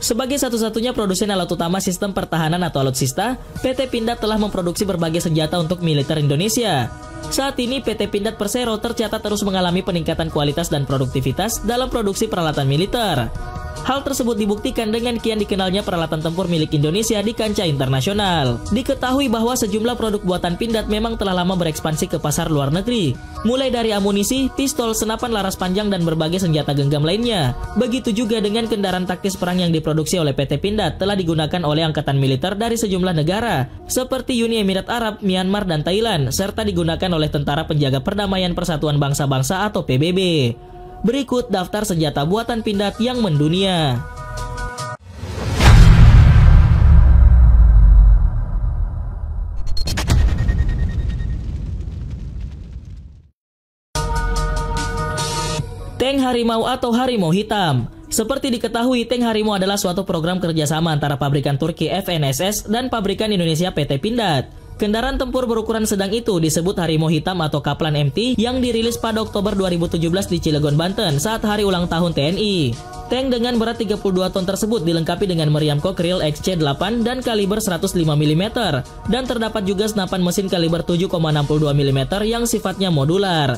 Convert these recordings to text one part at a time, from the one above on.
Sebagai satu-satunya produsen alat utama sistem pertahanan atau alutsista, PT Pindad telah memproduksi berbagai senjata untuk militer Indonesia. Saat ini PT Pindad Persero tercatat terus mengalami peningkatan kualitas dan produktivitas dalam produksi peralatan militer. Hal tersebut dibuktikan dengan kian dikenalnya peralatan tempur milik Indonesia di kancah internasional. Diketahui bahwa sejumlah produk buatan Pindad memang telah lama berekspansi ke pasar luar negeri, mulai dari amunisi, pistol, senapan laras panjang, dan berbagai senjata genggam lainnya. Begitu juga dengan kendaraan taktis perang yang diproduksi oleh PT Pindad telah digunakan oleh angkatan militer dari sejumlah negara, seperti Uni Emirat Arab, Myanmar, dan Thailand, serta digunakan oleh Tentara Penjaga Perdamaian Persatuan Bangsa-Bangsa atau PBB. Berikut daftar senjata buatan Pindad yang mendunia. Tank Harimau atau Harimau Hitam. Seperti diketahui, Tank Harimau adalah suatu program kerjasama antara pabrikan Turki FNSS dan pabrikan Indonesia PT Pindad. Kendaraan tempur berukuran sedang itu disebut Harimau Hitam atau Kaplan MT yang dirilis pada Oktober 2017 di Cilegon, Banten saat hari ulang tahun TNI. Tank dengan berat 32 ton tersebut dilengkapi dengan meriam Cockerill XC8 dan kaliber 105 mm dan terdapat juga senapan mesin kaliber 7,62 mm yang sifatnya modular.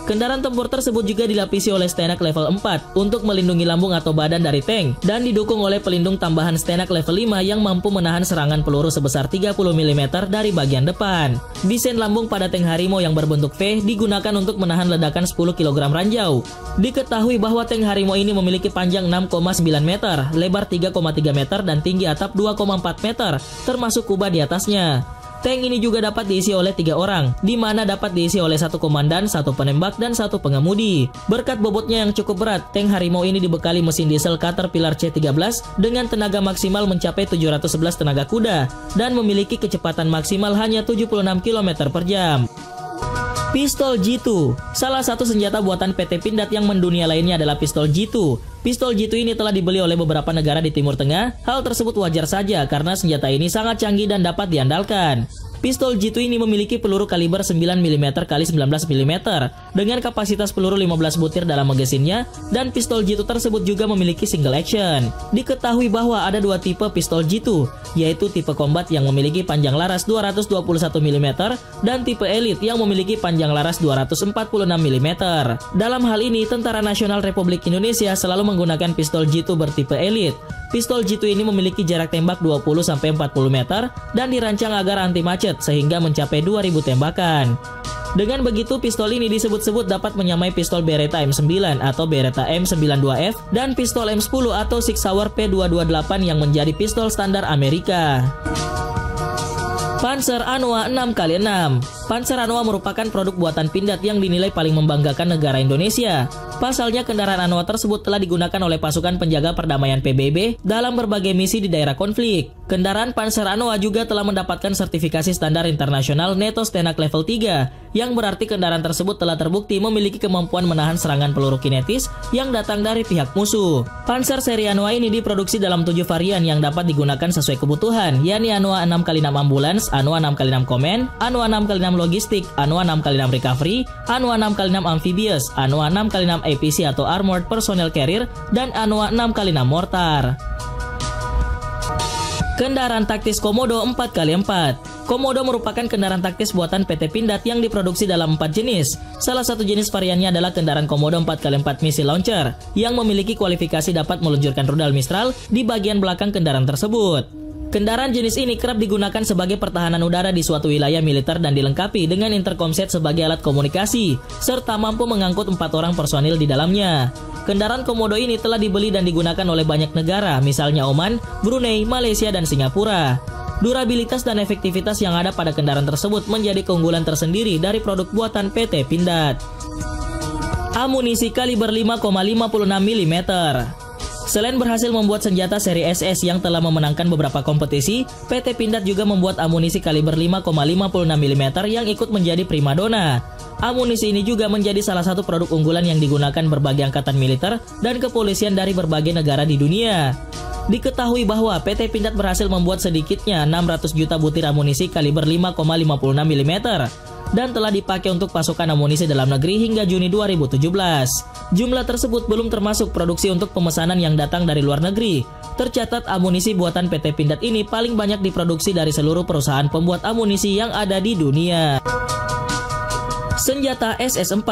Kendaraan tempur tersebut juga dilapisi oleh Stenak level 4 untuk melindungi lambung atau badan dari tank dan didukung oleh pelindung tambahan Stenak level 5 yang mampu menahan serangan peluru sebesar 30 mm dari bagian depan. Desain lambung pada tank Harimau yang berbentuk V digunakan untuk menahan ledakan 10 kg ranjau. Diketahui bahwa tank Harimau ini memiliki panjang 6,9 meter, lebar 3,3 meter, dan tinggi atap 2,4 meter, termasuk kuba di atasnya. Tank ini juga dapat diisi oleh 3 orang, di mana dapat diisi oleh 1 komandan, 1 penembak, dan 1 pengemudi. Berkat bobotnya yang cukup berat, tank Harimau ini dibekali mesin diesel Caterpillar C13 dengan tenaga maksimal mencapai 711 tenaga kuda dan memiliki kecepatan maksimal hanya 76 km per jam. Pistol G2. Salah satu senjata buatan PT Pindad yang mendunia lainnya adalah pistol G2. Pistol G2 ini telah dibeli oleh beberapa negara di Timur Tengah. Hal tersebut wajar saja karena senjata ini sangat canggih dan dapat diandalkan. Pistol G2 ini memiliki peluru kaliber 9 mm x 19 mm dengan kapasitas peluru 15 butir dalam magazinnya, dan pistol G2 tersebut juga memiliki single action. Diketahui bahwa ada 2 tipe pistol G2, yaitu tipe combat yang memiliki panjang laras 221 mm dan tipe elite yang memiliki panjang laras 246 mm. Dalam hal ini, Tentara Nasional Republik Indonesia selalu menggunakan pistol G2 bertipe elite. Pistol G2 ini memiliki jarak tembak 20-40 meter dan dirancang agar anti macet sehingga mencapai 2000 tembakan. Dengan begitu, pistol ini disebut-sebut dapat menyamai pistol Beretta M9 atau Beretta M92F dan pistol M10 atau Sig Sauer P228 yang menjadi pistol standar Amerika. Panzer Anoa 6x6. Panzer Anoa merupakan produk buatan Pindad yang dinilai paling membanggakan negara Indonesia. Pasalnya, kendaraan Anoa tersebut telah digunakan oleh pasukan penjaga perdamaian PBB dalam berbagai misi di daerah konflik. Kendaraan Panzer Anoa juga telah mendapatkan sertifikasi standar internasional NATO Stenak level 3, yang berarti kendaraan tersebut telah terbukti memiliki kemampuan menahan serangan peluru kinetis yang datang dari pihak musuh. Panzer seri Anoa ini diproduksi dalam 7 varian yang dapat digunakan sesuai kebutuhan, yakni Anoa 6x6 ambulans, Anoa 6x6 command, Anoa 6x6 logistik, Anoa 6x6 recovery, Anoa 6x6 amphibious, Anoa 6x6 APC atau Armored Personnel Carrier, dan Anoa 6x6 mortar. Kendaraan taktis Komodo 4x4. Komodo merupakan kendaraan taktis buatan PT Pindad yang diproduksi dalam 4 jenis. Salah satu jenis variannya adalah kendaraan Komodo 4x4 missile launcher yang memiliki kualifikasi dapat meluncurkan rudal Mistral di bagian belakang kendaraan tersebut. Kendaraan jenis ini kerap digunakan sebagai pertahanan udara di suatu wilayah militer dan dilengkapi dengan intercomset sebagai alat komunikasi, serta mampu mengangkut 4 orang personil di dalamnya. Kendaraan Komodo ini telah dibeli dan digunakan oleh banyak negara, misalnya Oman, Brunei, Malaysia, dan Singapura. Durabilitas dan efektivitas yang ada pada kendaraan tersebut menjadi keunggulan tersendiri dari produk buatan PT Pindad. Amunisi kaliber 5,56 mm. Selain berhasil membuat senjata seri SS yang telah memenangkan beberapa kompetisi, PT Pindad juga membuat amunisi kaliber 5,56 mm yang ikut menjadi primadona. Amunisi ini juga menjadi salah satu produk unggulan yang digunakan berbagai angkatan militer dan kepolisian dari berbagai negara di dunia. Diketahui bahwa PT Pindad berhasil membuat sedikitnya 600 juta butir amunisi kaliber 5,56 mm. dan telah dipakai untuk pasokan amunisi dalam negeri hingga Juni 2017. Jumlah tersebut belum termasuk produksi untuk pemesanan yang datang dari luar negeri. Tercatat amunisi buatan PT Pindad ini paling banyak diproduksi dari seluruh perusahaan pembuat amunisi yang ada di dunia. Senjata SS-4.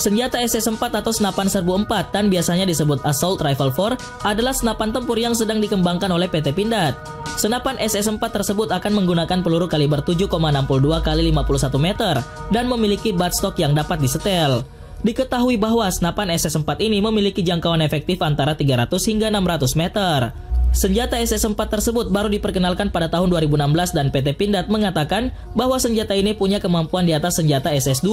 Senjata SS-4 atau senapan serbu 4 dan biasanya disebut Assault Rifle 4 adalah senapan tempur yang sedang dikembangkan oleh PT Pindad. Senapan SS-4 tersebut akan menggunakan peluru kaliber 7,62 x 51 meter dan memiliki buttstock yang dapat disetel. Diketahui bahwa senapan SS-4 ini memiliki jangkauan efektif antara 300 hingga 600 meter. Senjata SS-4 tersebut baru diperkenalkan pada tahun 2016 dan PT Pindad mengatakan bahwa senjata ini punya kemampuan di atas senjata SS-2.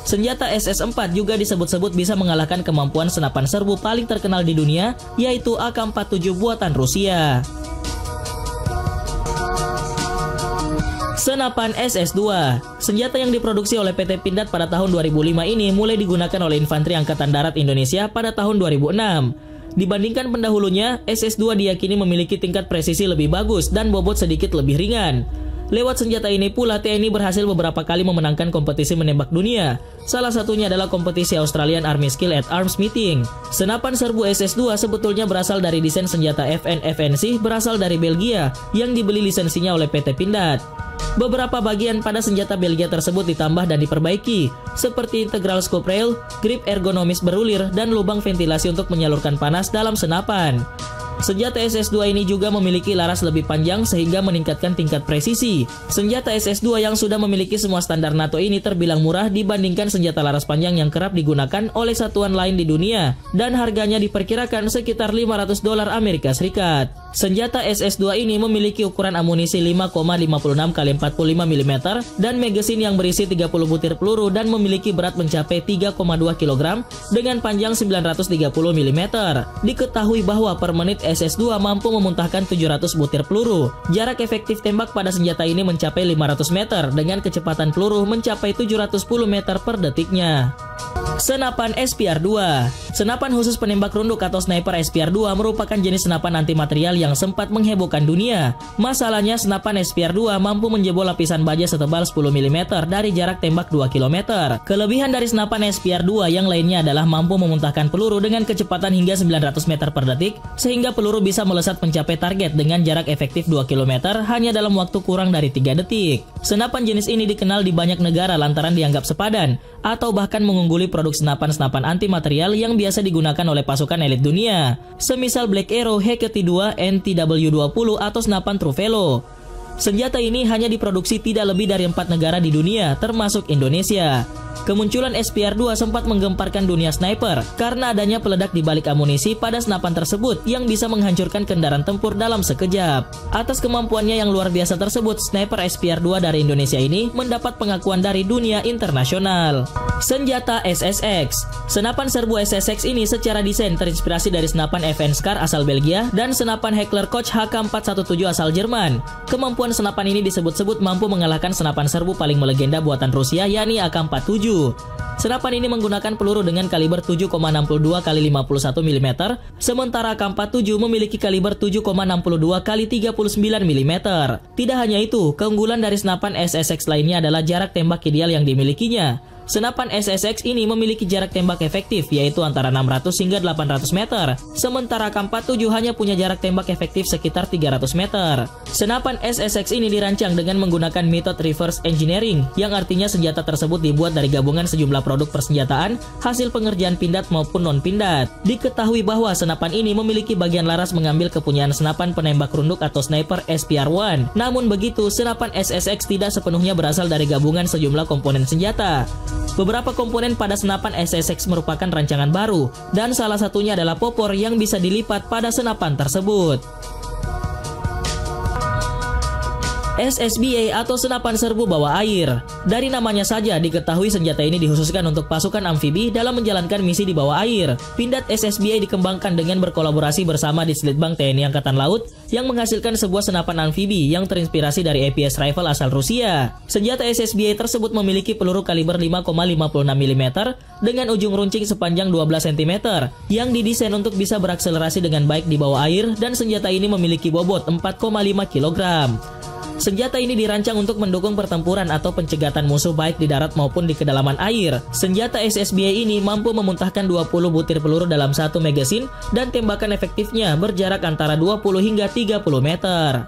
Senjata SS-4 juga disebut-sebut bisa mengalahkan kemampuan senapan serbu paling terkenal di dunia, yaitu AK-47 buatan Rusia. Senapan SS-2. Senjata yang diproduksi oleh PT Pindad pada tahun 2005 ini mulai digunakan oleh Infanteri Angkatan Darat Indonesia pada tahun 2006. Dibandingkan pendahulunya, SS-2 diyakini memiliki tingkat presisi lebih bagus dan bobot sedikit lebih ringan. Lewat senjata ini pula TNI berhasil beberapa kali memenangkan kompetisi menembak dunia. Salah satunya adalah kompetisi Australian Army Skill at Arms Meeting. Senapan serbu SS-2 sebetulnya berasal dari desain senjata FN-FNC berasal dari Belgia yang dibeli lisensinya oleh PT Pindad. Beberapa bagian pada senjata Belgia tersebut ditambah dan diperbaiki, seperti integral scope rail, grip ergonomis berulir, dan lubang ventilasi untuk menyalurkan panas dalam senapan. Senjata SS-2 ini juga memiliki laras lebih panjang sehingga meningkatkan tingkat presisi. Senjata SS-2 yang sudah memiliki semua standar NATO ini terbilang murah dibandingkan senjata laras panjang yang kerap digunakan oleh satuan lain di dunia, dan harganya diperkirakan sekitar $500 Amerika Serikat. Senjata SS-2 ini memiliki ukuran amunisi 5,56 x 45 mm dan magasin yang berisi 30 butir peluru dan memiliki berat mencapai 3,2 kg dengan panjang 930 mm. Diketahui bahwa per menit SS-2 mampu memuntahkan 700 butir peluru. Jarak efektif tembak pada senjata ini mencapai 500 meter dengan kecepatan peluru mencapai 710 meter per detiknya. Senapan SPR-2. Senapan khusus penembak runduk atau sniper SPR-2 merupakan jenis senapan anti material yang sempat menghebohkan dunia. Masalahnya, senapan SPR-2 mampu menjebol lapisan baja setebal 10 mm dari jarak tembak 2 km. Kelebihan dari senapan SPR-2 yang lainnya adalah mampu memuntahkan peluru dengan kecepatan hingga 900 meter per detik, sehingga peluru bisa melesat mencapai target dengan jarak efektif 2 km hanya dalam waktu kurang dari 3 detik. Senapan jenis ini dikenal di banyak negara lantaran dianggap sepadan, atau bahkan mengungguli produk senapan-senapan anti material yang biasa digunakan oleh pasukan elit dunia, semisal Black Arrow, HK-2, NTW-20 atau senapan Truvelo. Senjata ini hanya diproduksi tidak lebih dari 4 negara di dunia, termasuk Indonesia. Kemunculan SPR-2 sempat menggemparkan dunia sniper karena adanya peledak di balik amunisi pada senapan tersebut yang bisa menghancurkan kendaraan tempur dalam sekejap. Atas kemampuannya yang luar biasa tersebut, sniper SPR-2 dari Indonesia ini mendapat pengakuan dari dunia internasional. Senjata SSX. Senapan serbu SSX ini secara desain terinspirasi dari senapan FN Scar asal Belgia dan senapan Heckler Koch HK417 asal Jerman. Kemampuan senapan ini disebut-sebut mampu mengalahkan senapan serbu paling melegenda buatan Rusia, yakni AK-47. Senapan ini menggunakan peluru dengan kaliber 7,62 x 51 mm, sementara AK-47 memiliki kaliber 7,62 x 39 mm. Tidak hanya itu, keunggulan dari senapan SSX lainnya adalah jarak tembak ideal yang dimilikinya. Senapan SSX ini memiliki jarak tembak efektif yaitu antara 600 hingga 800 meter, sementara AK-47 hanya punya jarak tembak efektif sekitar 300 meter. Senapan SSX ini dirancang dengan menggunakan metode reverse engineering, yang artinya senjata tersebut dibuat dari gabungan sejumlah produk persenjataan, hasil pengerjaan Pindad maupun non-Pindad. Diketahui bahwa senapan ini memiliki bagian laras mengambil kepunyaan senapan penembak runduk atau sniper SPR-1. Namun begitu, senapan SSX tidak sepenuhnya berasal dari gabungan sejumlah komponen senjata. Beberapa komponen pada senapan SSX merupakan rancangan baru, dan salah satunya adalah popor yang bisa dilipat pada senapan tersebut. SSBA atau senapan serbu bawah air. Dari namanya saja diketahui senjata ini dikhususkan untuk pasukan amfibi dalam menjalankan misi di bawah air. Pindad SSBA dikembangkan dengan berkolaborasi bersama Dislitbang TNI Angkatan Laut yang menghasilkan sebuah senapan amfibi yang terinspirasi dari APS rifle asal Rusia. Senjata SSBA tersebut memiliki peluru kaliber 5,56 mm dengan ujung runcing sepanjang 12 cm yang didesain untuk bisa berakselerasi dengan baik di bawah air, dan senjata ini memiliki bobot 4,5 kg. Senjata ini dirancang untuk mendukung pertempuran atau pencegatan musuh baik di darat maupun di kedalaman air. Senjata SSBA ini mampu memuntahkan 20 butir peluru dalam satu magasin dan tembakan efektifnya berjarak antara 20 hingga 30 meter.